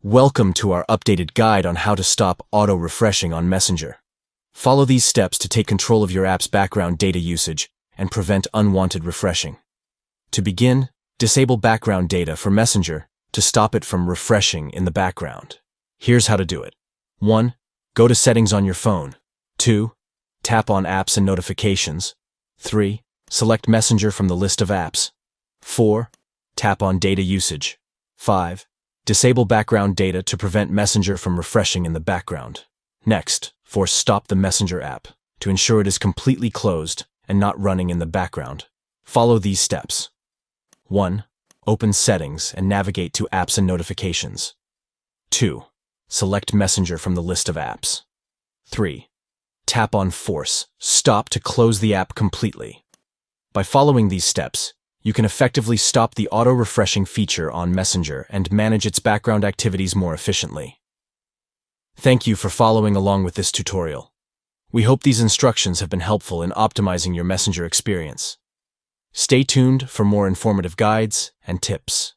Welcome to our updated guide on how to stop auto-refreshing on Messenger. Follow these steps to take control of your app's background data usage and prevent unwanted refreshing. To begin, disable background data for Messenger to stop it from refreshing in the background. Here's how to do it. 1. Go to Settings on your phone. 2. Tap on Apps and Notifications. 3. Select Messenger from the list of apps. 4. Tap on Data Usage. 5. Disable background data to prevent Messenger from refreshing in the background. Next, force Stop the Messenger app to ensure it is completely closed and not running in the background. Follow these steps. 1. Open Settings and navigate to Apps and Notifications. 2. Select Messenger from the list of apps. 3. Tap on Force Stop to close the app completely. By following these steps, you can effectively stop the auto-refreshing feature on Messenger and manage its background activities more efficiently. Thank you for following along with this tutorial. We hope these instructions have been helpful in optimizing your Messenger experience. Stay tuned for more informative guides and tips.